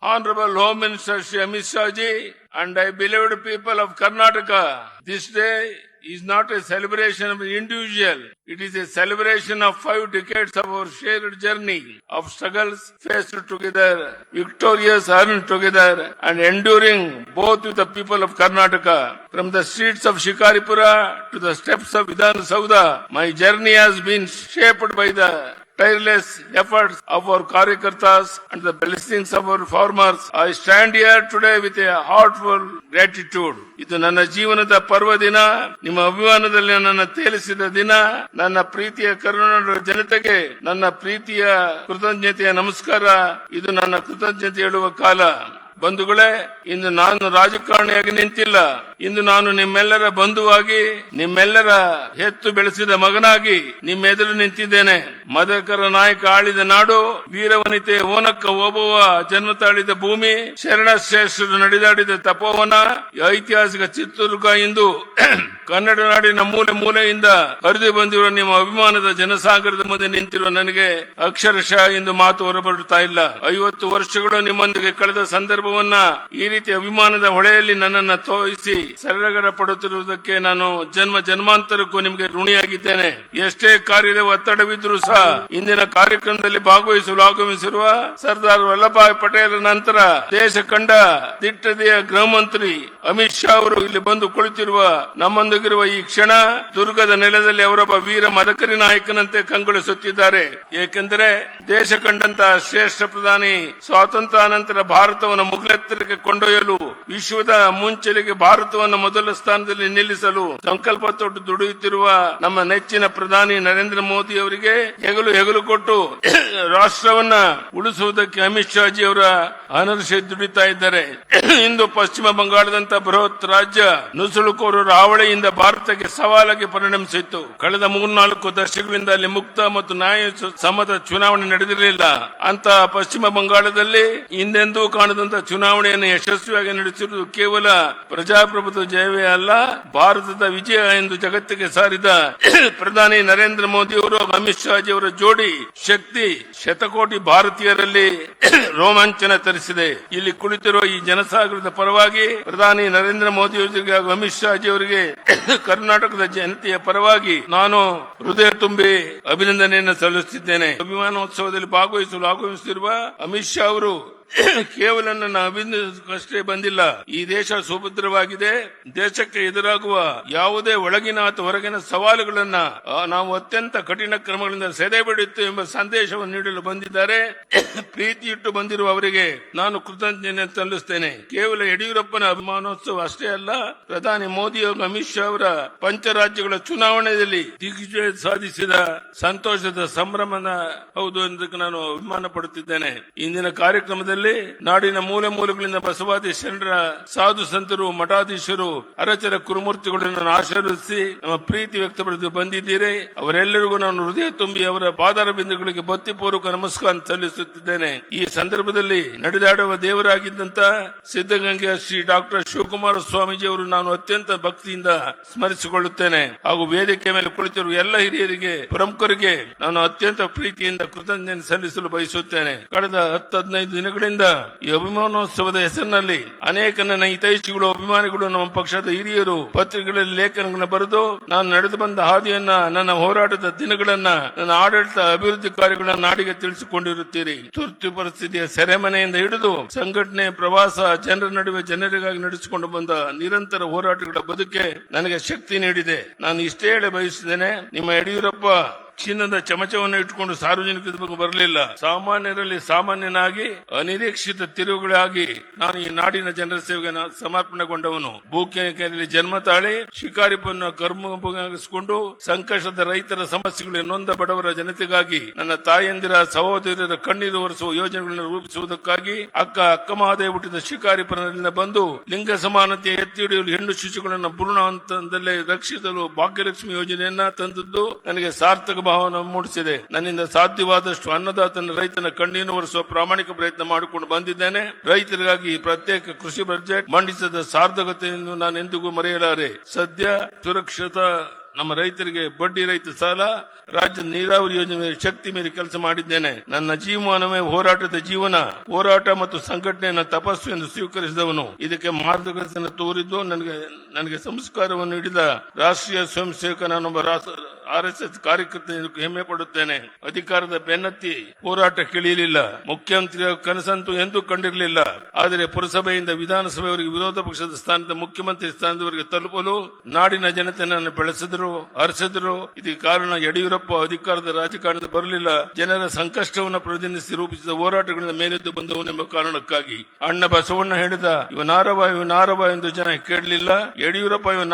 Honorable Home Minister Shri Amit Shah ji and I beloved people of Karnataka, this day is not a celebration of an individual. It is a celebration of 5 decades of our shared journey of struggles faced together, victorious earned together, and enduring both with the people of Karnataka. From the streets of Shikaripura to the steps of Vidhan Sauda, my journey has been shaped by the tireless efforts of our Karyakartas and the blessings of our farmers. I stand here today with a heartful gratitude. ಇದು ನನ್ನ ಜೀವನದ ಪರ್ವ ದಿನ, ನಿಮ್ಮ ಅಭಿಮಾನದಲ್ಲಿ ನನ್ನ ತೇಲಿಸಿದ ದಿನ, ನನ್ನ ಪ್ರೀತಿಯ ಕರುನಾಡ ಜನತೆಗೆ ನನ್ನ ಪ್ರೀತಿಯ ಕೃತಜ್ಞತೆಯ ನಮಸ್ಕಾರ. ಇದು ನನ್ನ ಕೃತಜ್ಞತೆ ಹೇಳುವ ಕಾಲ. ಬಂಧುಗಳೇ, ಇಂದು ನಾನು ರಾಜಕಾರಣಿಯಾಗಿ ನಿಂತಿಲ್ಲ. ಇಂದು ನಾನು ನಿಮ್ಮೆಲ್ಲರ ಬಂಧುವಾಗಿ, ನಿಮ್ಮೆಲ್ಲರ ಹೆತ್ತು ಬೆಳೆಸಿದ ಮಗನಾಗಿ ನಿಮ್ಮೆದುರು ನಿಂತಿದ್ದೇನೆ. ಮದಕರ ನಾಯಕ ಆಳಿದ ನಾಡು, ವೀರವನಿತೆ ಓನಕ್ಕ ಓಬವ್ವ ಜನ್ಮ ತಾಳಿದ ಭೂಮಿ, ಶರಣ ಶ್ರೇಷ್ಠರು ನಡೆದಾಡಿದ ತಪೋವನ, ಐತಿಹಾಸಿಕ ಚಿತ್ರದುರ್ಗ ಇಂದು ಕನ್ನಡ ನಾಡಿನ ಮೂಲೆ ಮೂಲೆಯಿಂದ ಹರಿದು ಬಂದಿರುವ ನಿಮ್ಮ ಅಭಿಮಾನದ ಜನಸಾಗರದ ಮುಂದೆ ನಿಂತಿರುವ ನನಗೆ ಅಕ್ಷರಶಃ ಇಂದು ಮಾತು ಹೊರಬರುತ್ತಾ ಇಲ್ಲ. 50 ವರ್ಷಗಳು ನಿಮ್ಮೊಂದಿಗೆ ಕಳೆದ ಸಂದರ್ಭವನ್ನ ಈ ರೀತಿ ಅಭಿಮಾನದ ಹೊಳೆಯಲ್ಲಿ ನನ್ನನ್ನು ತೋರಿಸಿ ಸರಳಗರ ಪಡುತ್ತಿರುವುದಕ್ಕೆ ನಾನು ಜನ್ಮಾಂತರಕ್ಕೂ ನಿಮಗೆ ಋಣಿಯಾಗಿದ್ದೇನೆ. ಎಷ್ಟೇ ಕಾರ್ಯದ ಒತ್ತಡವಿದ್ರೂ ಸಹ ಇಂದಿನ ಕಾರ್ಯಕ್ರಮದಲ್ಲಿ ಭಾಗವಹಿಸಲು ಆಗಮಿಸಿರುವ ಸರ್ದಾರ್ ವಲ್ಲಭಭಾಯ್ ಪಟೇಲ್ ನಂತರ ದೇಶ ಕಂಡ ದಿಟ್ಟದೆಯ ಗೃಹ ಮಂತ್ರಿ ಅಮಿತ್ ಶಾ ಅವರು ಇಲ್ಲಿ ಬಂದು ಕುಳಿತಿರುವ ನಮ್ಮೊಂದಿಗಿರುವ ಈ ಕ್ಷಣ ದುರ್ಗದ ನೆಲದಲ್ಲಿ ಅವರೊಬ್ಬ ವೀರ ಮದಕರಿ ನಾಯಕನಂತೆ ಕಂಗೊಳಿಸುತ್ತಿದ್ದಾರೆ. ಏಕೆಂದರೆ ದೇಶ ಕಂಡಂತಹ ಶ್ರೇಷ್ಠ ಪ್ರಧಾನಿ ಸ್ವಾತಂತ್ರ್ಯಾನಂತರ ಭಾರತವನ್ನು ಮುಗಿಲೆತ್ತರಕ್ಕೆ ಕೊಂಡೊಯ್ಯಲು, ವಿಶ್ವದ ಮುಂಚೆಲೆಗೆ ಭಾರತವನ್ನು ಮೊದಲ ಸ್ಥಾನದಲ್ಲಿ ನಿಲ್ಲಿಸಲು ಸಂಕಲ್ಪ ತೊಟ್ಟು ದುಡಿಯುತ್ತಿರುವ ನಮ್ಮ ನೆಚ್ಚಿನ ಪ್ರಧಾನಿ ನರೇಂದ್ರ ಮೋದಿ ಅವರಿಗೆ ಹೆಗಲು ಕೊಟ್ಟು ರಾಷ್ಟ್ರವನ್ನ ಉಳಿಸುವುದಕ್ಕೆ ಅಮಿತ್ ಶಾ ಜಿ ಅವರ ಅನರ್ಷೆ ದುಡಿತಾ ಇದ್ದಾರೆ. ಇಂದು ಪಶ್ಚಿಮ ಬಂಗಾಳದಂತ ಬೃಹತ್ ರಾಜ್ಯ ನುಸುಳುಕೋರರ ಹಾವಳಿಯಿಂದ ಭಾರತಕ್ಕೆ ಸವಾಲಾಗಿ ಪರಿಣಮಿಸಿತ್ತು. ಕಳೆದ 3-4 ದಶಕಗಳಿಂದ ಅಲ್ಲಿ ಮುಕ್ತ ಮತ್ತು ನ್ಯಾಯ ಸಮ್ಮತ ಚುನಾವಣೆ ನಡೆದಿರಲಿಲ್ಲ. ಅಂತ ಪಶ್ಚಿಮ ಬಂಗಾಳದಲ್ಲಿ ಹಿಂದೆಂದೂ ಕಾಣದಂತ ಚುನಾವಣೆಯನ್ನು ಯಶಸ್ವಿಯಾಗಿ ನಡೆಸಿರುವುದು ಕೇವಲ ಪ್ರಜಾಪ್ರಭುತ್ವ ಜಯವೇ ಅಲ್ಲ, ಭಾರತದ ವಿಜಯ ಎಂದು ಜಗತ್ತಿಗೆ ಸಾರಿದ ಪ್ರಧಾನಿ ನರೇಂದ್ರ ಮೋದಿ ಅವರು ಅಮಿತ್ ಶಾ ಜಿ ಅವರ ಜೋಡಿ ಶಕ್ತಿ ಶತಕೋಟಿ ಭಾರತೀಯರಲ್ಲಿ ರೋಮಾಂಚನ ತರಿಸಿದೆ. ಇಲ್ಲಿ ಕುಳಿತಿರುವ ಈ ಜನಸಾಗರದ ಪರವಾಗಿ ಪ್ರಧಾನಿ ನರೇಂದ್ರ ಮೋದಿ ಅವರಿಗೆ ಹಾಗೂ ಅಮಿತ್ ಶಾ ಜಿ ಅವರಿಗೆ ಕರ್ನಾಟಕದ ಜನತೆಯ ಪರವಾಗಿ ನಾನು ಹೃದಯ ತುಂಬಿ ಅಭಿನಂದನೆಯನ್ನು ಸಲ್ಲಿಸುತ್ತಿದ್ದೇನೆ. ಅಭಿಮಾನೋತ್ಸವದಲ್ಲಿ ಭಾಗವಹಿಸಲು ಆಗಮಿಸುತ್ತಿರುವ ಅಮಿತ್ ಶಾ ಅವರು ಕೇವಲ ನನ್ನ ಅಭಿನಂದನೆಗಷ್ಟೇ ಬಂದಿಲ್ಲ. ಈ ದೇಶ ಸುಭದ್ರವಾಗಿದೆ. ದೇಶಕ್ಕೆ ಎದುರಾಗುವ ಯಾವುದೇ ಒಳಗಿನ ಅಥವಾ ಹೊರಗಿನ ಸವಾಲುಗಳನ್ನ ನಾವು ಅತ್ಯಂತ ಕಠಿಣ ಕ್ರಮಗಳಿಂದ ಸೆದೆ ಬಿಡುತ್ತೇವೆ ಎಂಬ ಸಂದೇಶವನ್ನು ನೀಡಲು ಬಂದಿದ್ದಾರೆ. ಪ್ರೀತಿ ಇಟ್ಟು ಬಂದಿರುವ ಅವರಿಗೆ ನಾನು ಕೃತಜ್ಞತೆ ಸಲ್ಲಿಸುತ್ತೇನೆ. ಕೇವಲ ಯಡಿಯೂರಪ್ಪನ ಅಭಿಮಾನೋತ್ಸವ ಅಷ್ಟೇ ಅಲ್ಲ, ಪ್ರಧಾನಿ ಮೋದಿ ಹಾಗೂ ಅಮಿತ್ ಶಾ ಅವರ ಪಂಚರಾಜ್ಯಗಳ ಚುನಾವಣೆಯಲ್ಲಿ ದಿಗ್ವಿಜಯ ಸಾಧಿಸಿದ ಸಂತೋಷದ ಸಂಭ್ರಮದ ಹೌದು ಎಂದು ನಾನು ಅಭಿಮಾನ ಪಡುತ್ತಿದ್ದೇನೆ. ಇಂದಿನ ಕಾರ್ಯಕ್ರಮದಲ್ಲಿ ನಾಡಿನ ಮೂಲೆ ಮೂಲೆಗಳಿಂದ ಬಸವಾದಿ ಶರಣರ ಸಾಧು ಸಂತರು, ಮಠಾಧೀಶರು, ಅರಚರ ಕುರುಮೂರ್ತಿಗಳನ್ನು ಆಶೀರ್ವದಿಸಿ ನಮ್ಮ ಪ್ರೀತಿ ವ್ಯಕ್ತಪಡಿಸಿ ಬಂದಿದ್ದೀರಿ. ಅವರೆಲ್ಲರಿಗೂ ನಾನು ಹೃದಯ ತುಂಬಿ ಅವರ ಪಾದಾರ ಬಿಂದುಗಳಿಗೆ ಭಕ್ತಿಪೂರ್ವಕ ನಮಸ್ಕಾರ ಸಲ್ಲಿಸುತ್ತಿದ್ದೇನೆ. ಈ ಸಂದರ್ಭದಲ್ಲಿ ನಡೆದಾಡುವ ದೇವರಾಗಿದ್ದಂತ ಸಿದ್ದಗಂಗೆಯ ಶ್ರೀ ಡಾಕ್ಟರ್ ಶಿವಕುಮಾರ ಸ್ವಾಮೀಜಿ ಅವರು ನಾನು ಅತ್ಯಂತ ಭಕ್ತಿಯಿಂದ ಸ್ಮರಿಸಿಕೊಳ್ಳುತ್ತೇನೆ. ಹಾಗೂ ವೇದಿಕೆ ಮೇಲೆ ಕುಳಿತಿರುವ ಎಲ್ಲ ಹಿರಿಯರಿಗೆ, ಪ್ರಮುಖರಿಗೆ ನಾನು ಅತ್ಯಂತ ಪ್ರೀತಿಯಿಂದ ಕೃತಜ್ಞತೆ ಸಲ್ಲಿಸಲು ಬಯಸುತ್ತೇನೆ. ಕಳೆದ 10-15 ದಿನಗಳಿಂದ ಈ ಅಭಿಮಾನೋತ್ಸವದ ಹೆಸರಿನಲ್ಲಿ ಅನೇಕ ನನ್ನ ಹಿತೈಷಿಗಳು, ಅಭಿಮಾನಿಗಳು, ನಮ್ಮ ಪಕ್ಷದ ಹಿರಿಯರು ಪತ್ರಿಕೆಗಳಲ್ಲಿ ಲೇಖನಗಳನ್ನು ಬರೆದು ನಾನು ನಡೆದು ಬಂದ ಹಾದಿಯನ್ನ, ನನ್ನ ಹೋರಾಟದ ದಿನಗಳನ್ನ, ನನ್ನ ಆಡಳಿತ ಅಭಿವೃದ್ಧಿ ಕಾರ್ಯಗಳನ್ನ ನಾಡಿಗೆ ತಿಳಿಸಿಕೊಂಡಿರುತ್ತೀರಿ. ತುರ್ತು ಪರಿಸ್ಥಿತಿಯ ಸೆರೆಮನೆಯಿಂದ ಹಿಡಿದು ಸಂಘಟನೆ, ಪ್ರವಾಸ, ಜನರ ನಡುವೆ ಜನರಿಗಾಗಿ ನಡೆಸಿಕೊಂಡು ಬಂದ ನಿರಂತರ ಹೋರಾಟಗಳ ಬದುಕೆ ನನಗೆ ಶಕ್ತಿ ನೀಡಿದೆ. ನಾನು ಇಷ್ಟೇ ಹೇಳ ಬಯಸಿದ್ದೇನೆ, ನಿಮ್ಮ ಯಡಿಯೂರಪ್ಪ ಚಿನ್ನದ ಚಮಚವನ್ನು ಇಟ್ಟುಕೊಂಡು ಸಾರ್ವಜನಿಕರ ಬಗ್ಗೆ ಬರಲಿಲ್ಲ. ಸಾಮಾನ್ಯರಲ್ಲಿ ಸಾಮಾನ್ಯನಾಗಿ ಅನಿರೀಕ್ಷಿತ ತಿರುವುಗಳಾಗಿ ನಾನು ಈ ನಾಡಿನ ಜನರ ಸೇವೆಗೆ ಸಮರ್ಪಣೆಗೊಂಡವನು. ಭೂಕೇರಿಯಲ್ಲಿ ಜನ್ಮ ತಾಳಿ ಶಿಕಾರಿಪನ್ನು ಕರ್ಮಗಿಸಿಕೊಂಡು ಸಂಕಷ್ಟದ ರೈತರ ಸಮಸ್ಯೆಗಳು, ನೊಂದ ಬಡವರ ಜನತೆಗಾಗಿ, ನನ್ನ ತಾಯಂದಿರ ಸಹೋದರರ ಕಣ್ಣೀರು ಒರೆಸುವ ಯೋಜನೆಗಳನ್ನು ರೂಪಿಸುವುದಕ್ಕಾಗಿ ಅಕ್ಕ ಮಹಾದೇವ ಹುಟ್ಟಿದ ಶಿಕಾರಿಪುರದಿಂದ ಬಂದು ಲಿಂಗ ಸಮಾನತೆ ಎತ್ತಿ ಹಿಡಿಯಲು ಹೆಣ್ಣು ಶಿಶುಗಳನ್ನು ಭ್ರೂಣ ಹಂತದಲ್ಲೇ ರಕ್ಷಿಸಲು ಭಾಗ್ಯಲಕ್ಷ್ಮಿ ಯೋಜನೆಯನ್ನ ತಂದದ್ದು ನನಗೆ ಸಾರ್ಥಕ ಭಾವನೆ ಮೂಡಿಸಿದೆ. ನನ್ನಿಂದ ಸಾಧ್ಯವಾದಷ್ಟು ಅನ್ನದಾತನ, ರೈತನ ಕಣ್ಣೀರು ಒರೆಸುವ ಪ್ರಾಮಾಣಿಕ ಪ್ರಯತ್ನ ಮಾಡಿಕೊಂಡು ಬಂದಿದ್ದೇನೆ. ರೈತರಿಗಾಗಿ ಪ್ರತ್ಯೇಕ ಕೃಷಿ ಬಜೆಟ್ ಮಂಡಿಸಿದ ಸಾರ್ಥಕತೆಯನ್ನು ನಾನು ಎಂದಿಗೂ ಮರೆಯಲಾರೆ. ಸದ್ಯ ಸುರಕ್ಷಿತ ನಮ್ಮ ರೈತರಿಗೆ ಬಡ್ಡಿ ರಹಿತ ಸಾಲ, ರಾಜ್ಯದ ನೀರಾವರಿ ಯೋಜನೆ ಶಕ್ತಿ ಮೀರಿ ಕೆಲಸ ಮಾಡಿದ್ದೇನೆ. ನನ್ನ ಜೀವಮಾನವೇ ಹೋರಾಟದ ಜೀವನ. ಹೋರಾಟ ಮತ್ತು ಸಂಘಟನೆಯನ್ನು ತಪಸ್ಸು ಎಂದು ಸ್ವೀಕರಿಸಿದವನು. ಇದಕ್ಕೆ ಮಾರ್ಗದರ್ಶನ ತೋರಿದ್ದು ನನಗೆ ಸಂಸ್ಕಾರವನ್ನು ನೀಡಿದ ರಾಷ್ಟ್ರೀಯ ಸ್ವಯಂ ಸೇವಕ ನಾನೊಬ್ಬ RSS ಕಾರ್ಯಕರ್ತ ಹೆಮ್ಮೆ ಪಡುತ್ತೇನೆ. ಅಧಿಕಾರದ ಬೆನ್ನತ್ತಿ ಹೋರಾಟ ಕೇಳಿರಲಿಲ್ಲ. ಮುಖ್ಯಮಂತ್ರಿಯ ಕನಸಂತೂ ಎಂದೂ ಕಂಡಿರಲಿಲ್ಲ. ಆದರೆ ಪುರಸಭೆಯಿಂದ ವಿಧಾನಸಭೆಯವರೆಗೆ ವಿರೋಧ ಪಕ್ಷದ ಸ್ಥಾನದ ಮುಖ್ಯಮಂತ್ರಿ ಸ್ಥಾನದವರೆಗೆ ತಲುಪಲು ನಾಡಿನ ಜನತೆ ನನ್ನ ಬೆಳೆಸಿದ್ರು, ಹರಿಸಿದ್ರು. ಇದಕ್ಕೆ ಕಾರಣ ಯಡಿಯೂರಪ್ಪ ಅಧಿಕಾರದ ರಾಜಕಾರಣದ ಬರಲಿಲ್ಲ, ಜನರ ಸಂಕಷ್ಟವನ್ನು ಪ್ರತಿನಿಧಿಸಿ ರೂಪಿಸಿದ ಹೋರಾಟಗಳಿಂದ ಮೇಲೆದ್ದು ಬಂದವನೆಂಬ ಕಾರಣಕ್ಕಾಗಿ. ಅಣ್ಣ ಬಸವಣ್ಣ ಹೇಳಿದ ಇವನಾರವ ಎಂದು ಜನ ಕೇಳಲಿಲ್ಲ. ಯಡಿಯೂರಪ್ಪ ಇವ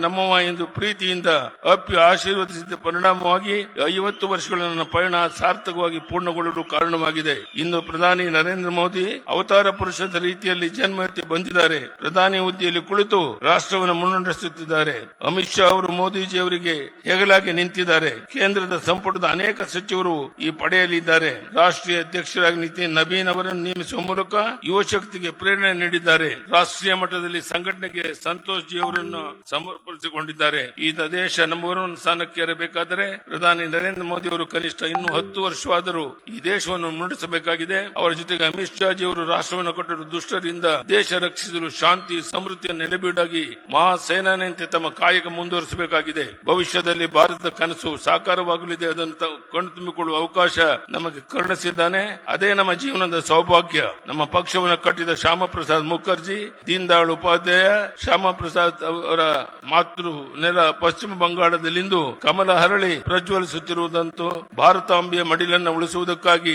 ನಮ್ಮವ ಎಂದು ಪ್ರೀತಿಯಿಂದ ಅಪ್ಪಿ ಆಶೀರ್ವದಿಸಿದ ಪರಿಣಾಮವಾಗಿ 50 ವರ್ಷಗಳ ನನ್ನ ಪಯಣ ಸಾರ್ಥಕವಾಗಿ ಪೂರ್ಣಗೊಳ್ಳಲು ಕಾರಣವಾಗಿದೆ. ಇಂದು ಪ್ರಧಾನಿ ನರೇಂದ್ರ ಮೋದಿ ಅವತಾರ ಪುರುಷದ ರೀತಿಯಲ್ಲಿ ಜನ್ಮಕ್ಕೆ ಬಂದಿದ್ದಾರೆ. ಪ್ರಧಾನಿ ಹುದ್ದೆಯಲ್ಲಿ ಕುಳಿತು ರಾಷ್ಟ್ರವನ್ನು ಮುನ್ನಡೆಸುತ್ತಿದ್ದಾರೆ. ಅಮಿತ್ ಶಾ ಅವರು ಮೋದಿಜಿ ಅವರಿಗೆ ಹೆಗಲಾಗಿ ನಿಂತಿದ್ದಾರೆ. ಕೇಂದ್ರದ ಸಂಪುಟದ ಅನೇಕ ಸಚಿವರು ಈ ಪಡೆಯಲಿದ್ದಾರೆ. ರಾಷ್ಟ್ರೀಯ ಅಧ್ಯಕ್ಷರಾಗಿ ನಿತಿನ್ ನಬೀನ್ ಅವರನ್ನು ನೇಮಿಸುವ ಮೂಲಕ ಯುವ ಶಕ್ತಿಗೆ ಪ್ರೇರಣೆ ನೀಡಿದ್ದಾರೆ. ರಾಷ್ಟ್ರೀಯ ಮಟ್ಟದಲ್ಲಿ ಸಂಘಟನೆಗೆ ಸಂತೋಷ್ ಜಿ ಅವರನ್ನು ಸಮರ್ಪಿಸಿಕೊಂಡಿದ್ದಾರೆ. ಈ ದೇಶ ನಂಬರ್ 1 ಸ್ಥಾನಕ್ಕೆ ಏರಬೇಕಾದರೆ ಪ್ರಧಾನಿ ನರೇಂದ್ರ ಮೋದಿ ಅವರು ಕನಿಷ್ಠ ಇನ್ನೂ 10 ವರ್ಷವಾದರೂ ಈ ದೇಶವನ್ನು ಮುನ್ನಡೆಸಬೇಕಾಗಿದೆ. ಅವರ ಜೊತೆಗೆ ಅಮಿತ್ ಶಾ ಜಿ ಅವರು ರಾಷ್ಟ್ರವನ್ನು ಕಟ್ಟಲು ದುಷ್ಟರಿಂದ ದೇಶ ರಕ್ಷಿಸಲು ಶಾಂತಿ ಸಮೃದ್ಧಿಯ ನೆಲೆಬೀಡಾಗಿ ಮಹಾಸೇನಾನಿಯಂತೆ ತಮ್ಮ ಕಾಯಕ ಮುಂದುವರಿಸಬೇಕಾಗಿದೆ. ಭವಿಷ್ಯದಲ್ಲಿ ಭಾರತದ ಕನಸು ಸಾಕಾರವಾಗಲಿದೆ. ಅದನ್ನು ಕಣ್ತುಂಬಿಕೊಳ್ಳುವ ಅವಕಾಶ ನಮಗೆ ಕರುಣಿಸಿದ್ದಾನೆ. ಅದೇ ನಮ್ಮ ಜೀವನದ ಸೌಭಾಗ್ಯ. ನಮ್ಮ ಪಕ್ಷವನ್ನು ಕಟ್ಟಿದ ಶ್ಯಾಮ ಪ್ರಸಾದ್ ಮುಖರ್ಜಿ, ದೀನ್ ದಯಾಳ್ ಉಪಾಧ್ಯಾಯ, ಶ್ಯಾಮ ಪ್ರಸಾದ್ ಅವರ ಮಾತೃ ನೆಲ ಪಶ್ಚಿಮ ಬಂಗಾಳದಲ್ಲಿಂದು ಕಮಲ ಹರಳಿ ಪ್ರಜ್ವಲಿಸುತ್ತಿರುವುದಂತೂ ಭಾರತಾಂಬೆಯ ಮಡಿಲನ್ನು ಉಳಿಸುವುದಕ್ಕಾಗಿ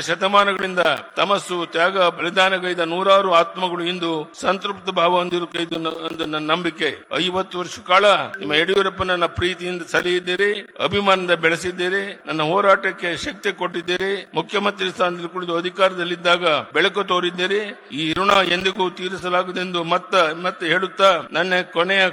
ಶತಮಾನಗಳಿಂದ ತಮಸ್ಸು ತ್ಯಾಗ ಬಲಿದಾನಗೈದ ನೂರಾರು ಆತ್ಮಗಳು ಇಂದು ಸಂತೃಪ್ತ ಭಾವ ಹೊಂದಿರುವುದು ನನ್ನ ನಂಬಿಕೆ. 50 ವರ್ಷ ಕಾಲ ನಿಮ್ಮ ಯಡಿಯೂರಪ್ಪನನ್ನ ಪ್ರೀತಿಯಿಂದ ಸಲಹಿದ್ದೀರಿ, ಅಭಿಮಾನದಿಂದ ಬೆಳೆಸಿದ್ದೀರಿ, ನನ್ನ ಹೋರಾಟಕ್ಕೆ ಶಕ್ತಿ ಕೊಟ್ಟಿದ್ದೀರಿ. ಮುಖ್ಯಮಂತ್ರಿ ಸ್ಥಾನದಲ್ಲಿ ಕುಳಿತು ಅಧಿಕಾರದಲ್ಲಿದ್ದಾಗ ಬೆಳಕು ತೋರಿದ್ದೀರಿ. ಈ ಋಣ ಎಂದಿಗೂ ತೀರಿಸಲಾಗುವುದೆಂದು ಮತ್ತೆ ಹೇಳುತ್ತಾ ನನ್ನ ಕೊನೆಯ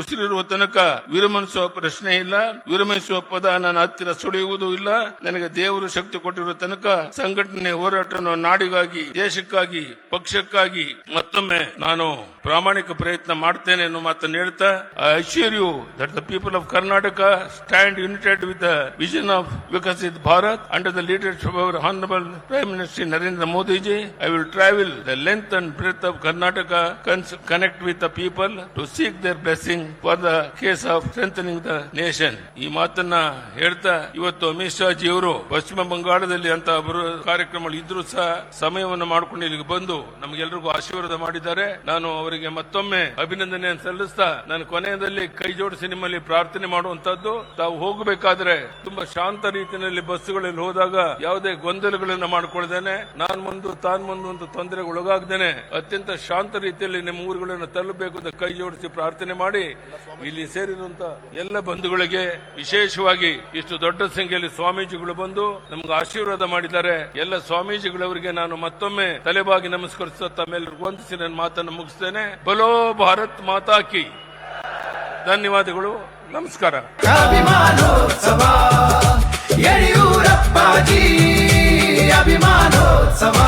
ಉಸಿರಿರುವ ತನಕ ವಿರಮಿಸುವ ಪ್ರಶ್ನೆ ಇಲ್ಲ. ವಿರಮಿಸುವ ಪದ ನನ್ನ ಹತ್ತಿರ ಸುಳಿಯುವುದೂ ಇಲ್ಲ. ನನಗೆ ದೇವರು ಶಕ್ತಿ ಕೊಟ್ಟಿರುವ ತನಕ ಸಂಘಟನೆ ಹೋರಾಟವನ್ನು ನಾಡಿಗಾಗಿ, ದೇಶಕ್ಕಾಗಿ, ಪಕ್ಷಕ್ಕಾಗಿ ಮತ್ತೊಮ್ಮೆ ನಾನು ಪ್ರಾಮಾಣಿಕ ಪ್ರಯತ್ನ ಮಾಡ್ತೇನೆ ಎನ್ನುವ ಮಾತನ್ನು ಹೇಳ್ತಾ, I assure you that the people of Karnataka stand united with the vision of Viksit Bharat under the leadership of our honourable prime minister Narendra Modi ji. I will travel the length and breadth of Karnataka, connect with the people to seek their blessing for the cause of strengthening the nation. ಈ ಮಾತನ್ನ ಹೇಳ್ತಾ ಇವತ್ತು Amit Shah G ಅವರು ಪಶ್ಚಿಮ ಬಂಗಾಳದಲ್ಲಿ ಅಂತ ಕಾರ್ಯಕ್ರಮಗಳು ಇದ್ರೂ ಸಹ ಸಮಯವನ್ನು ಮಾಡಿಕೊಂಡು ಇಲ್ಲಿಗೆ ಬಂದು ನಮಗೆಲ್ಲರಿಗೂ ಆಶೀರ್ವಾದ ಮಾಡಿದ್ದಾರೆ. ನಾನು ಅವರಿಗೆ ಮತ್ತೊಮ್ಮೆ ಅಭಿನಂದನೆ ಸಲ್ಲಿಸ್ತಾ ನಾನು ಕೊನೆಯದಲ್ಲಿ ಕೈ ಜೋಡಿಸಿ ನಿಮ್ಮಲ್ಲಿ ಪ್ರಾರ್ಥನೆ ಮಾಡುವಂತದ್ದು, ತಾವು ಹೋಗಬೇಕಾದ್ರೆ ತುಂಬಾ ಶಾಂತ ರೀತಿಯಲ್ಲಿ ಬಸ್ಸುಗಳಲ್ಲಿ ಹೋದಾಗ ಯಾವುದೇ ಗೊಂದಲಗಳನ್ನು ಮಾಡಿಕೊಳ್ಳದೇನೆ, ನಾನ್ ಮುಂದು ತಾನ್ ಮುಂದು ಅಂತ ತೊಂದರೆಗೆ ಒಳಗಾಗದೇನೆ ಅತ್ಯಂತ ಶಾಂತ ರೀತಿಯಲ್ಲಿ ನಿಮ್ಮ ಊರುಗಳನ್ನು ತಲುಪಬೇಕು ಅಂತ ಕೈ ಜೋಡಿಸಿ ಪ್ರಾರ್ಥನೆ ಮಾಡಿ ಇಲ್ಲಿ ಸೇರಿರುವಂತ ಎಲ್ಲ ಬಂಧುಗಳಿಗೆ, ವಿಶೇಷವಾಗಿ ಇಷ್ಟು ದೊಡ್ಡ ಸಂಖ್ಯೆಯಲ್ಲಿ ಸ್ವಾಮೀಜಿಗಳು ಬಂದು ನಮ್ಗೆ ಆಶೀರ್ವಾದ ಮಾಡಿದ್ದಾರೆ. ಎಲ್ಲ ಸ್ವಾಮೀಜಿಗಳವರಿಗೆ ನಾನು ಮತ್ತೊಮ್ಮೆ ತಲೆಬಾಗಿ ನಮಸ್ಕರಿಸುತ್ತಾ ತಮ್ಮೆಲ್ಲರಿಗೂ ವಂದಿಸಿ ನನ್ನ ಮಾತನ್ನು ಮುಗಿಸ್ತೇನೆ. ಬಲೋ ಭಾರತ್ ಮಾತಾ ಕಿ. ಧನ್ಯವಾದಗಳು. ನಮಸ್ಕಾರ. ಅಭಿಮಾನೋತ್ಸವ ಯಡಿಯೂರಪ್ಪಾಜಿ ಅಭಿಮಾನೋತ್ಸವ.